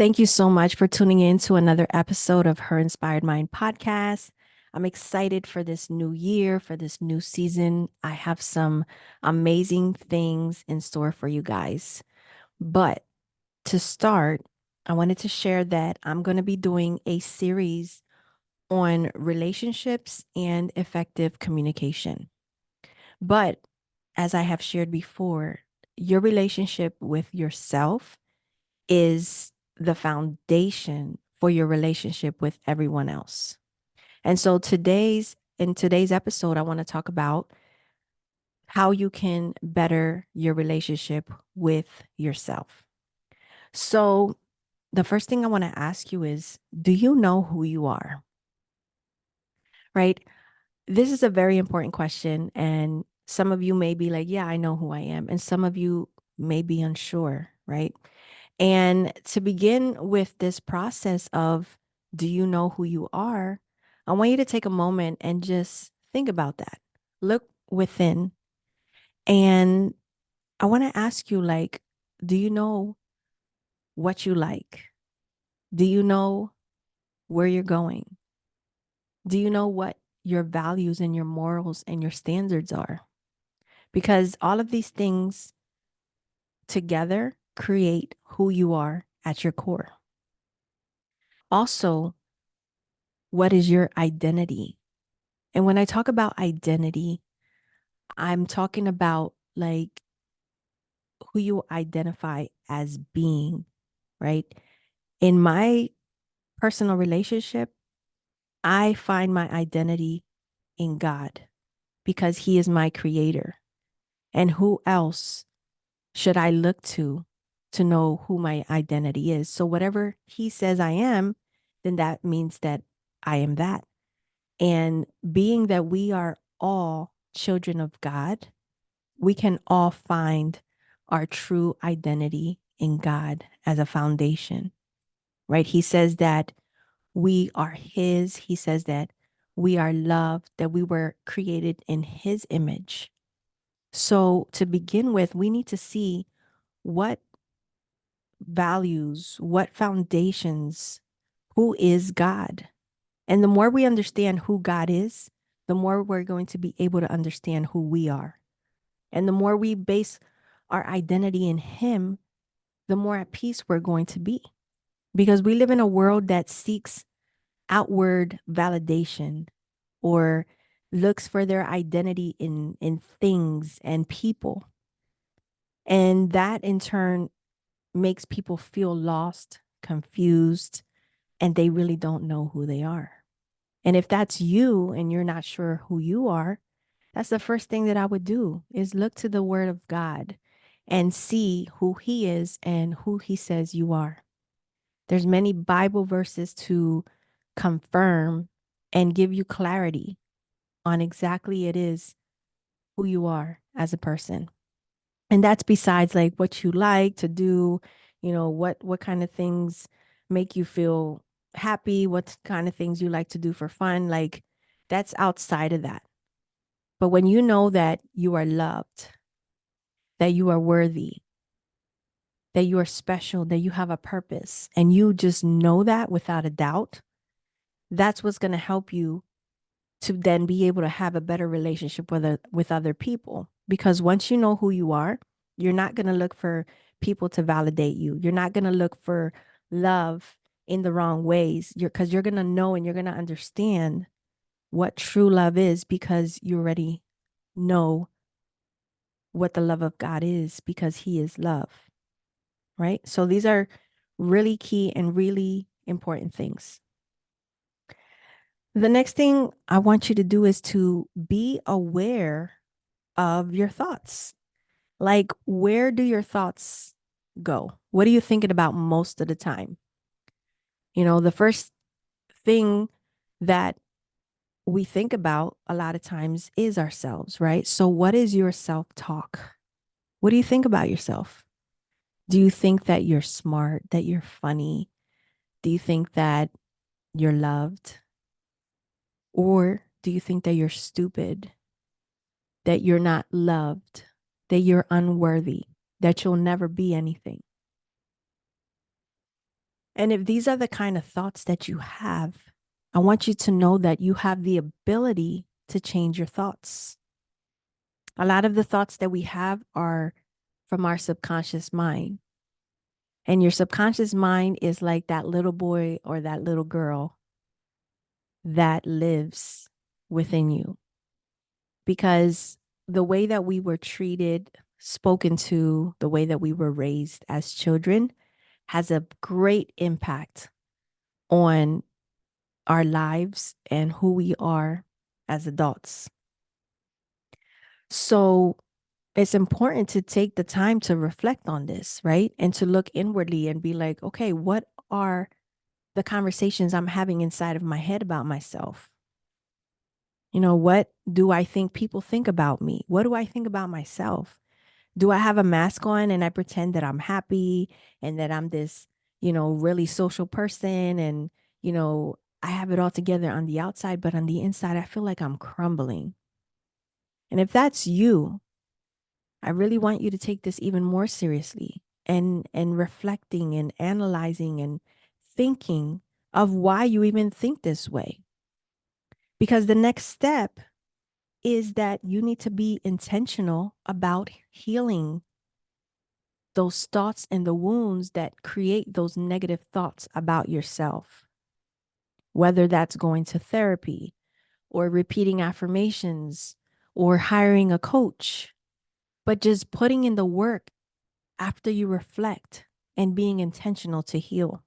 Thank you so much for tuning in to another episode of Her Inspired Mind podcast. I'm excited for this new year, for this new season. I have some amazing things in store for you guys. But to start, I wanted to share that I'm going to be doing a series on relationships and effective communication. But as I have shared before, your relationship with yourself is the foundation for your relationship with everyone else. And so in today's episode, I want to talk about how you can better your relationship with yourself. So, the first thing I want to ask you is, do you know who you are? Right? This is a very important question, and some of you may be like, yeah, I know who I am, and some of you may be unsure, right? And to begin with this process of, do you know who you are? I want you to take a moment and just think about that. Look within. And I want to ask you, like, do you know what you like? Do you know where you're going? Do you know what your values and your morals and your standards are? Because all of these things together create who you are at your core. Also, what is your identity? And when I talk about identity, I'm talking about like who you identify as being, right? In my personal relationship, I find my identity in God because He is my creator. And who else should I look to know who my identity is? So, whatever He says I am, then that means that I am that. And being that we are all children of God, we can all find our true identity in God as a foundation, right? He says that we are His. He says that we are loved, that we were created in His image. So, to begin with, we need to see what values, what foundations, who is God. And the more we understand who God is, the more we're going to be able to understand who we are. And the more we base our identity in Him, the more at peace we're going to be. Because we live in a world that seeks outward validation or looks for their identity in things and people. And that in turn makes people feel lost, confused, and they really don't know who they are. And if that's you and you're not sure who you are, that's the first thing that I would do is look to the word of God and see who He is and who He says you are. There's many Bible verses to confirm and give you clarity on exactly it is who you are as a person. And that's besides like what you like to do, what kind of things make you feel happy, what kind of things you like to do for fun, like that's outside of that. But when you know that you are loved, that you are worthy, that you are special, that you have a purpose, and you just know that without a doubt, that's what's going to help you to then be able to have a better relationship with other people. Because once you know who you are, you're not going to look for people to validate you. You're not going to look for love in the wrong ways. Because you're going to know and you're going to understand what true love is because you already know what the love of God is because He is love, right? So these are really key and really important things. The next thing I want you to do is to be aware of your thoughts. Like, where do your thoughts go? What are you thinking about most of the time? The first thing that we think about a lot of times is ourselves, right? So, what is your self talk? What do you think about yourself? Do you think that you're smart, that you're funny? Do you think that you're loved? Or do you think that you're stupid, that you're not loved, that you're unworthy, that you'll never be anything? And if these are the kind of thoughts that you have, I want you to know that you have the ability to change your thoughts. A lot of the thoughts that we have are from our subconscious mind. And your subconscious mind is like that little boy or that little girl that lives within you. Because the way that we were treated, spoken to, the way that we were raised as children has a great impact on our lives and who we are as adults. So it's important to take the time to reflect on this, right? And to look inwardly and be like, okay, what are the conversations I'm having inside of my head about myself? What do I think people think about me? What do I think about myself? Do I have a mask on and I pretend that I'm happy and that I'm this, really social person and, I have it all together on the outside, but on the inside, I feel like I'm crumbling. And if that's you, I really want you to take this even more seriously and reflecting and analyzing and thinking of why you even think this way. Because the next step is that you need to be intentional about healing those thoughts and the wounds that create those negative thoughts about yourself, whether that's going to therapy or repeating affirmations or hiring a coach, but just putting in the work after you reflect and being intentional to heal.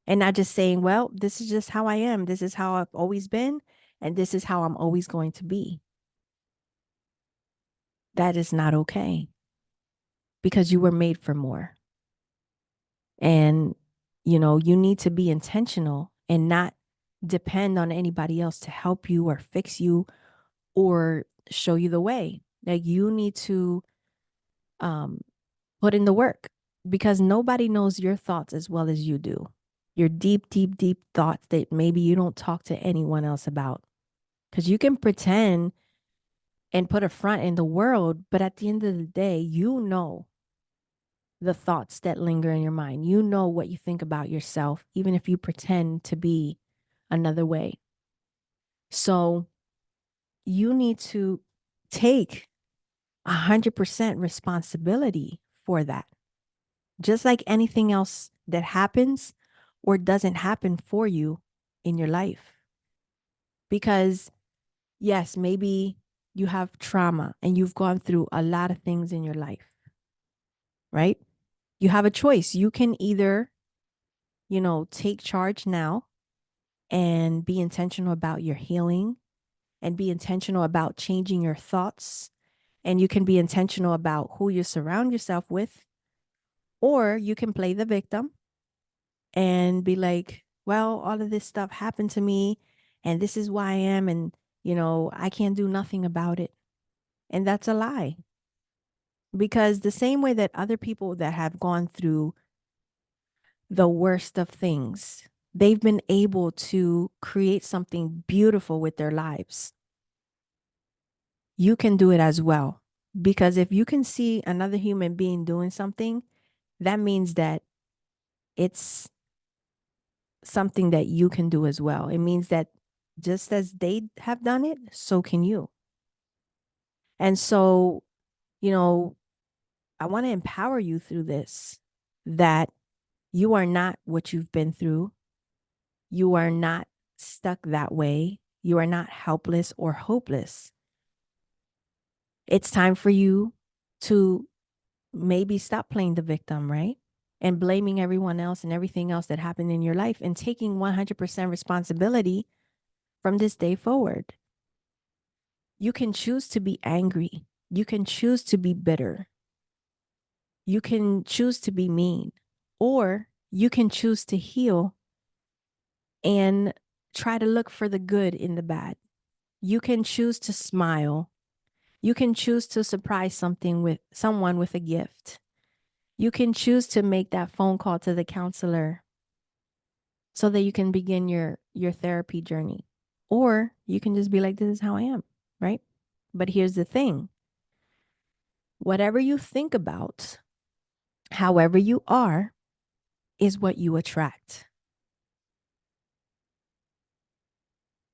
And not just saying, well, this is just how I am. This is how I've always been. And this is how I'm always going to be. That is not okay because you were made for more. And, you need to be intentional and not depend on anybody else to help you or fix you or show you the way. Like you need to um, put in the work because nobody knows your thoughts as well as you do. Your deep, deep, deep thoughts that maybe you don't talk to anyone else about. Because you can pretend and put a front in the world, but at the end of the day, you know the thoughts that linger in your mind. You know what you think about yourself, even if you pretend to be another way. So you need to take 100% responsibility for that. Just like anything else that happens or doesn't happen for you in your life. Because, yes, maybe you have trauma and you've gone through a lot of things in your life, right? You have a choice. You can either, take charge now and be intentional about your healing and be intentional about changing your thoughts. And you can be intentional about who you surround yourself with, or you can play the victim and be like, well, all of this stuff happened to me and this is why I am. And, I can't do nothing about it. And that's a lie. Because the same way that other people that have gone through the worst of things, they've been able to create something beautiful with their lives. You can do it as well. Because if you can see another human being doing something, that means that it's something that you can do as well. It means that just as they have done it, so can you. And so, you know, I want to empower you through this that you are not what you've been through. You are not stuck that way. You are not helpless or hopeless. It's time for you to maybe stop playing the victim, right? And blaming everyone else and everything else that happened in your life and taking 100% responsibility from this day forward. You can choose to be angry. You can choose to be bitter. You can choose to be mean, or you can choose to heal and try to look for the good in the bad. You can choose to smile. You can choose to surprise someone with a gift. You can choose to make that phone call to the counselor so that you can begin your therapy journey. Or you can just be like, this is how I am, right? But here's the thing. Whatever you think about, however you are, is what you attract.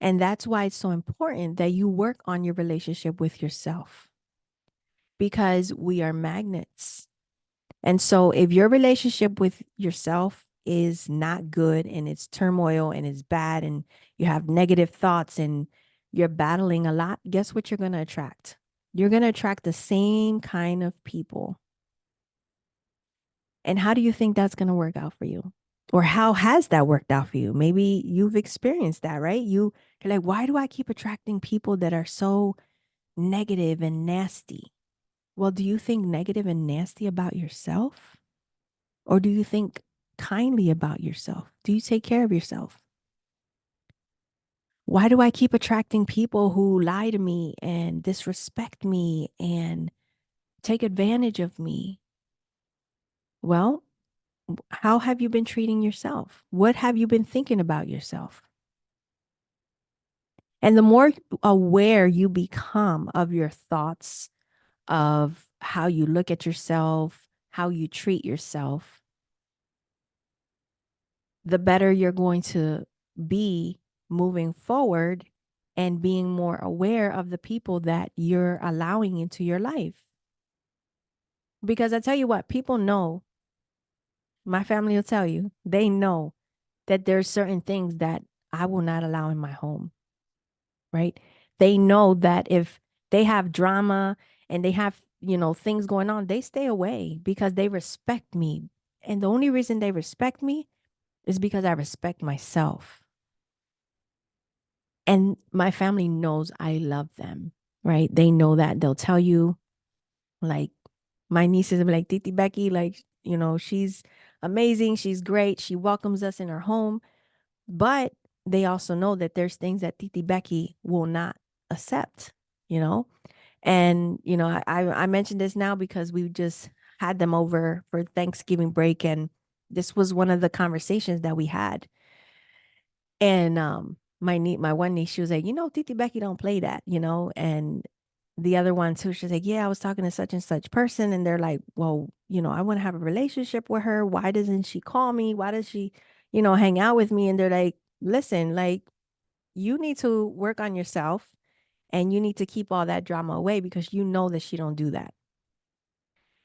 And that's why it's so important that you work on your relationship with yourself, because we are magnets. And so if your relationship with yourself is not good and it's turmoil and it's bad and you have negative thoughts and you're battling a lot, guess what you're going to attract? You're going to attract the same kind of people. And how do you think that's going to work out for you? Or how has that worked out for you? Maybe you've experienced that, right? You're like, why do I keep attracting people that are so negative and nasty? Well, do you think negative and nasty about yourself? Or do you think kindly about yourself? Do you take care of yourself? Why do I keep attracting people who lie to me and disrespect me and take advantage of me? Well, how have you been treating yourself? What have you been thinking about yourself? And the more aware you become of your thoughts, of how you look at yourself, how you treat yourself, the better you're going to be moving forward and being more aware of the people that you're allowing into your life. Because I tell you what, people know, my family will tell you, they know that there's certain things that I will not allow in my home, right? They know that if they have drama and they have, things going on, they stay away because they respect me. And the only reason they respect me is because I respect myself. And my family knows I love them, right? They know that. They'll tell you, like, my nieces will be like, Titi Becky, like, she's amazing. She's great. She welcomes us in her home. But they also know that there's things that Titi Becky will not accept, you know? And, I mentioned this now because we just had them over for Thanksgiving break. And this was one of the conversations that we had. And my one niece, she was like, Titi Becky don't play that, and the other one too, she's like, yeah, I was talking to such and such person, and they're like, well, I want to have a relationship with her. Why doesn't she call me? Why does she, hang out with me? And they're like, listen, like, you need to work on yourself and you need to keep all that drama away because you know that she don't do that.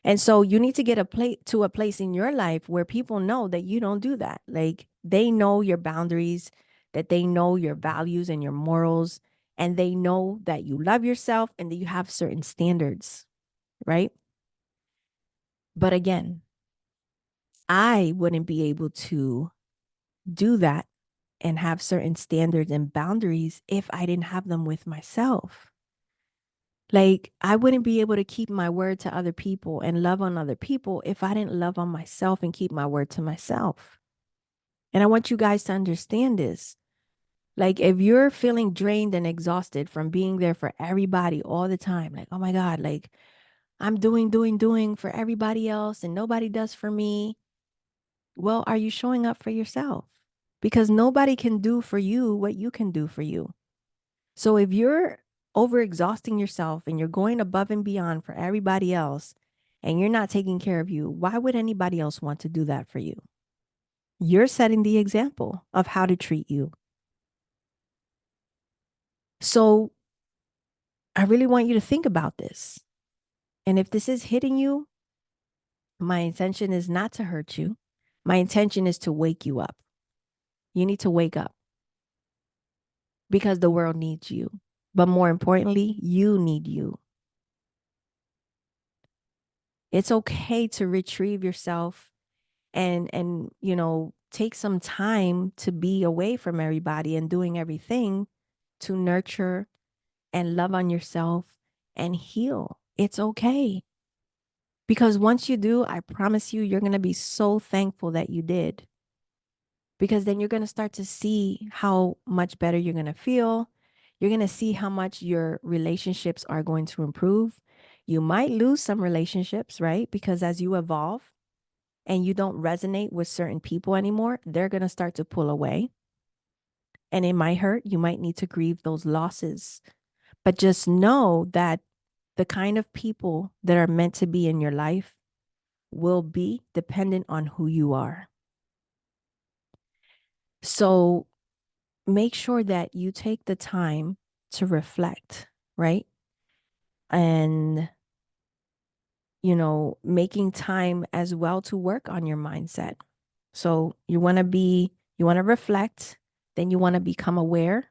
And so you need to get a place in your life where people know that you don't do that. Like, they know your boundaries, that they know your values and your morals, and they know that you love yourself and that you have certain standards, right? But again, I wouldn't be able to do that and have certain standards and boundaries if I didn't have them with myself. Like, I wouldn't be able to keep my word to other people and love on other people if I didn't love on myself and keep my word to myself. And I want you guys to understand this. Like, if you're feeling drained and exhausted from being there for everybody all the time, like, oh my God, like, I'm doing for everybody else and nobody does for me. Well, are you showing up for yourself? Because nobody can do for you what you can do for you. So if you're overexhausting yourself and you're going above and beyond for everybody else and you're not taking care of you, why would anybody else want to do that for you? You're setting the example of how to treat you. So I really want you to think about this. And if this is hitting you, my intention is not to hurt you. My intention is to wake you up. You need to wake up because the world needs you. But more importantly, you need you. It's okay to retrieve yourself and take some time to be away from everybody and doing everything to nurture and love on yourself and heal. It's okay. Because once you do, I promise you, you're going to be so thankful that you did. Because then you're going to start to see how much better you're going to feel. You're going to see how much your relationships are going to improve. You might lose some relationships, right? Because as you evolve and you don't resonate with certain people anymore, they're going to start to pull away. And it might hurt. You might need to grieve those losses. But just know that the kind of people that are meant to be in your life will be dependent on who you are. So make sure that you take the time to reflect, right? And, making time as well to work on your mindset. So you want to reflect, then you want to become aware,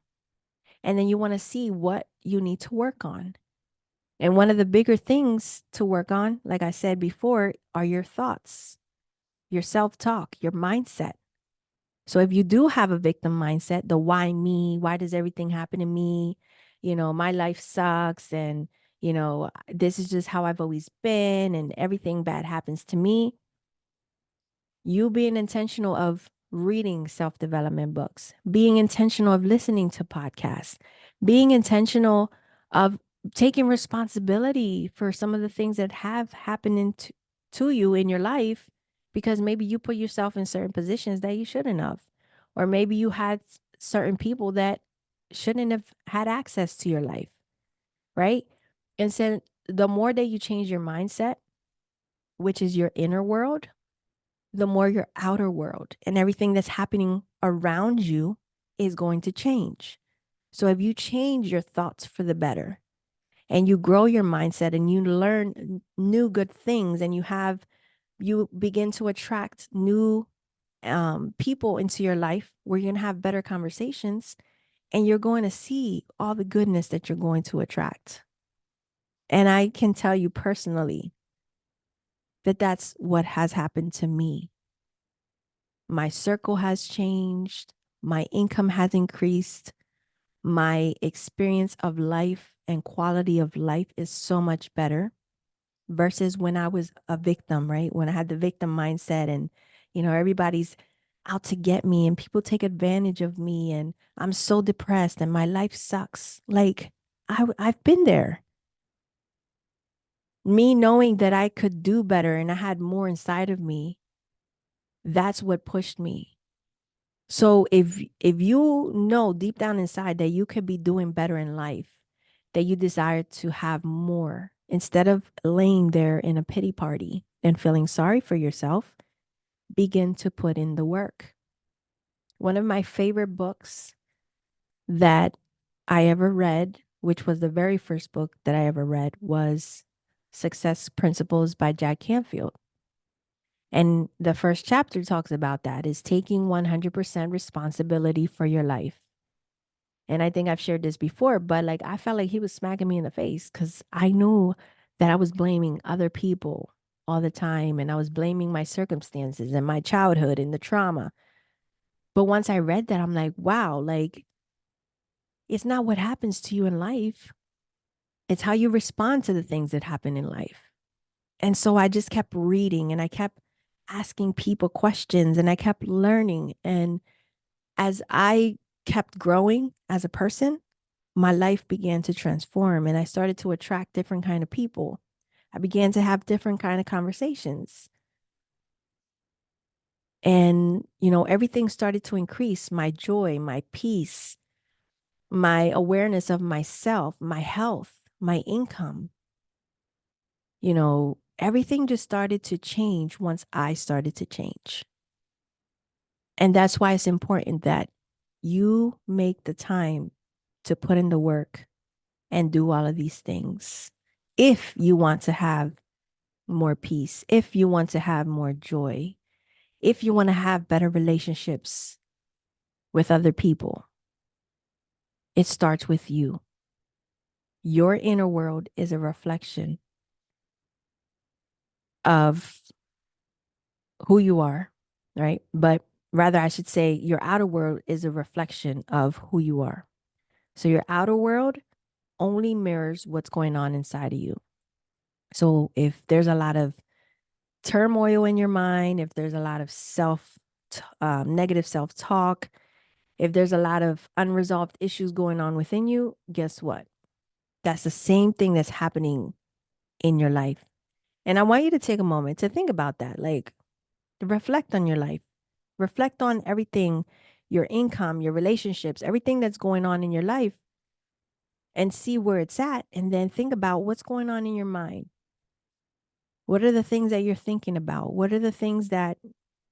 and then you want to see what you need to work on. And one of the bigger things to work on, like I said before, are your thoughts, your self talk, your mindset. So if you do have a victim mindset, the why me, why does everything happen to me? My life sucks and, this is just how I've always been and everything bad happens to me. You being intentional of reading self-development books, being intentional of listening to podcasts, being intentional of taking responsibility for some of the things that have happened to you in your life because maybe you put yourself in certain positions that you shouldn't have. Or maybe you had certain people that shouldn't have had access to your life, right? And so the more that you change your mindset, which is your inner world, the more your outer world and everything that's happening around you is going to change. So if you change your thoughts for the better and you grow your mindset and you learn new good things and you begin to attract new people into your life where you're going to have better conversations and you're going to see all the goodness that you're going to attract. And I can tell you personally that that's what has happened to me. My circle has changed. My income has increased. My experience of life and quality of life is so much better versus when I was a victim, right? When I had the victim mindset and, everybody's out to get me and people take advantage of me and I'm so depressed and my life sucks. Like I've been there. Me knowing that I could do better and I had more inside of me, that's what pushed me. So if you know deep down inside that you could be doing better in life, that you desire to have more, instead of laying there in a pity party and feeling sorry for yourself, begin to put in the work. One of my favorite books that I ever read, which was the very first book that I ever read, was Success Principles by Jack Canfield. And the first chapter talks about that is taking 100% responsibility for your life. And I think I've shared this before, but like I felt like he was smacking me in the face because I knew that I was blaming other people all the time and I was blaming my circumstances and my childhood and the trauma. But once I read that, I'm like, wow, like it's not what happens to you in life, it's how you respond to the things that happen in life. And so I just kept reading and I kept asking people questions and I kept learning. And as I kept growing as a person, my life began to transform and I started to attract different kind of people. I began to have different kind of conversations. And, everything started to increase my joy, my peace, my awareness of myself, my health, my income. Everything just started to change once I started to change. And that's why it's important that you make the time to put in the work and do all of these things. If you want to have more peace, if you want to have more joy, if you want to have better relationships with other people, it starts with you. Your inner world is a reflection of who you are, right? But rather, I should say, your outer world is a reflection of who you are. So your outer world only mirrors what's going on inside of you. So if there's a lot of turmoil in your mind, if there's a lot of negative self talk, if there's a lot of unresolved issues going on within you, guess what? That's the same thing that's happening in your life. And I want you to take a moment to think about that. Like, reflect on your life, reflect on everything, your income, your relationships, everything that's going on in your life, and see where it's at. And then think about what's going on in your mind. What are the things that you're thinking about? What are the things that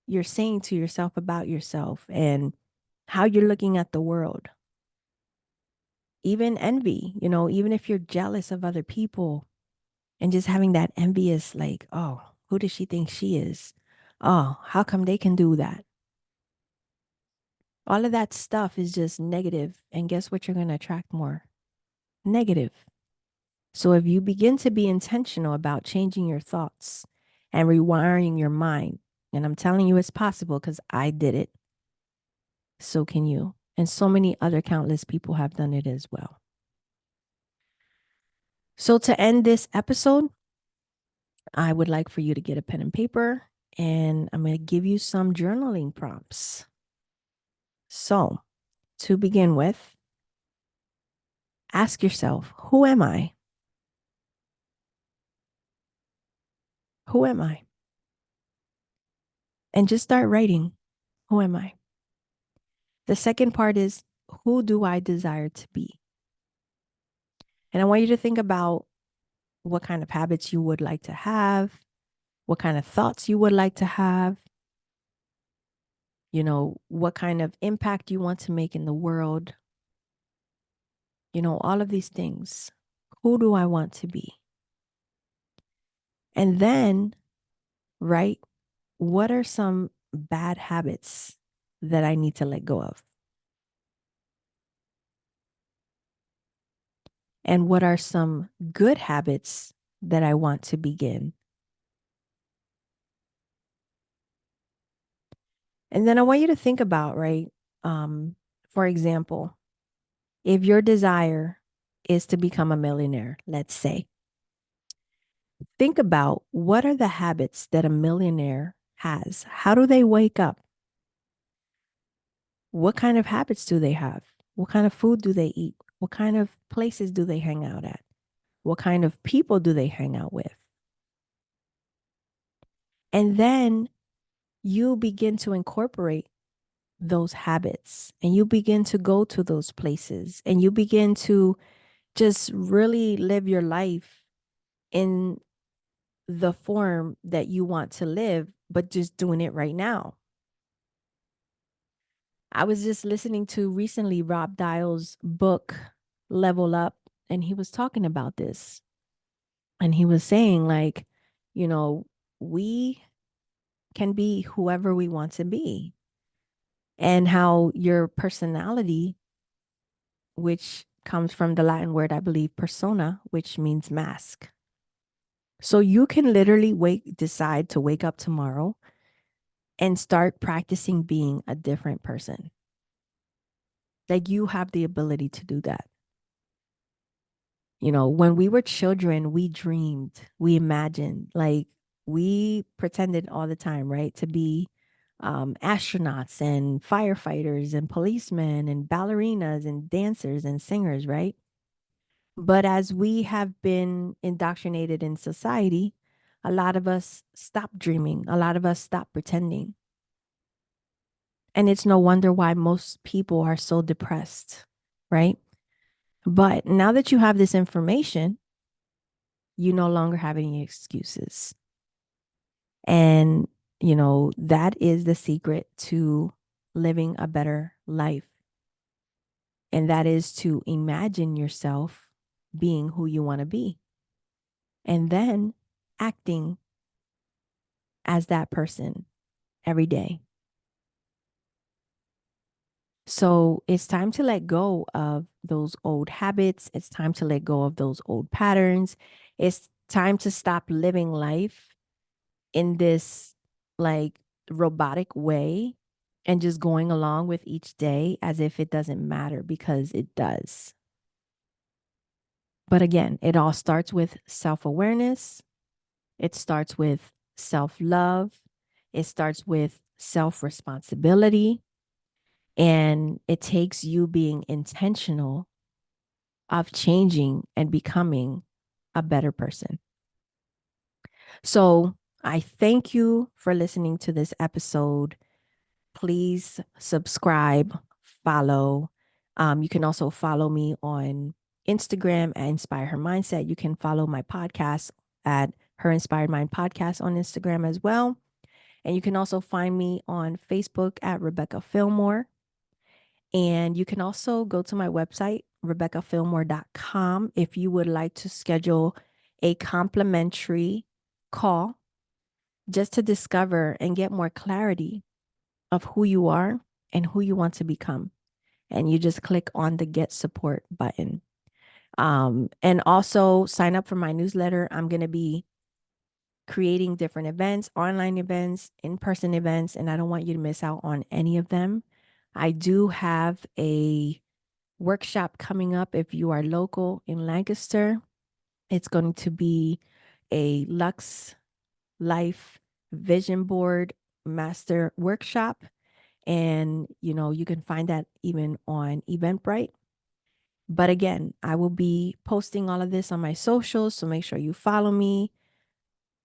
you're saying to yourself about yourself? And how you're looking at the world, even envy, even if you're jealous of other people and just having that envious, like, oh, who does she think she is? Oh, how come they can do that? All of that stuff is just negative. And guess what? You're going to attract more negative. So if you begin to be intentional about changing your thoughts and rewiring your mind, and I'm telling you it's possible because I did it, so can you. And so many other countless people have done it as well. So to end this episode, I would like for you to get a pen and paper, and I'm going to give you some journaling prompts. So to begin with, ask yourself, who am I? Who am I? And just start writing, who am I? The second part is, who do I desire to be? And I want you to think about what kind of habits you would like to have, what kind of thoughts you would like to have, what kind of impact you want to make in the world, all of these things. Who do I want to be? And then, right, what are some bad habits that I need to let go of? And what are some good habits that I want to begin? And then I want you to think about, right? For example, if your desire is to become a millionaire, let's say, think about what are the habits that a millionaire has? How do they wake up? What kind of habits do they have? What kind of food do they eat? What kind of places do they hang out at? What kind of people do they hang out with? And then you begin to incorporate those habits and you begin to go to those places and you begin to just really live your life in the form that you want to live, but just doing it right now. I was just listening to recently Rob Dial's book, Level Up, and he was talking about this. And he was saying, like, you know, we can be whoever we want to be, and how your personality, which comes from the Latin word, I believe, persona, which means mask. So you can literally decide to wake up tomorrow and start practicing being a different person. Like you have the ability to do that. When we were children, we dreamed, we imagined, like we pretended all the time, right? To be astronauts and firefighters and policemen and ballerinas and dancers and singers, right? But as we have been indoctrinated in society, a lot of us stop dreaming. A lot of us stop pretending. And it's no wonder why most people are so depressed, right? But now that you have this information, you no longer have any excuses. And, that is the secret to living a better life. And that is to imagine yourself being who you want to be and then acting as that person every day. So it's time to let go of those old habits. It's time to let go of those old patterns. It's time to stop living life in this like robotic way and just going along with each day as if it doesn't matter, because it does. But again, it all starts with self-awareness. It starts with self-love. It starts with self-responsibility. And it takes you being intentional of changing and becoming a better person. So I thank you for listening to this episode. Please subscribe, follow. You can also follow me on Instagram at Inspire Her Mindset. You can follow my podcast at Her Inspired Mind Podcast on Instagram as well. And you can also find me on Facebook at Rebecca Fillmore. And you can also go to my website, RebeccaFillmore.com, if you would like to schedule a complimentary call just to discover and get more clarity of who you are and who you want to become. And you just click on the Get Support button. And also sign up for my newsletter. I'm going to be creating different events, online events, in-person events, and I don't want you to miss out on any of them. I do have a workshop coming up if you are local in Lancaster. It's going to be a Lux Life Vision Board Master Workshop. And, you can find that even on Eventbrite. But again, I will be posting all of this on my socials, so make sure you follow me.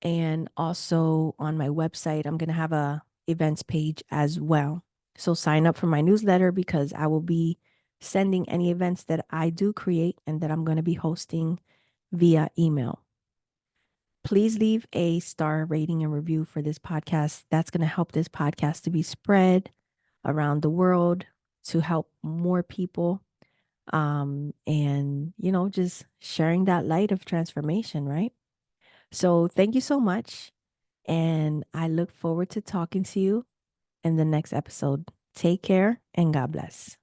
And also on my website, I'm going to have a events page as well. So sign up for my newsletter because I will be sending any events that I do create and that I'm going to be hosting via email. Please leave a star rating and review for this podcast. That's going to help this podcast to be spread around the world to help more people. And, just sharing that light of transformation, right? So thank you so much. And I look forward to talking to you in the next episode. Take care and God bless.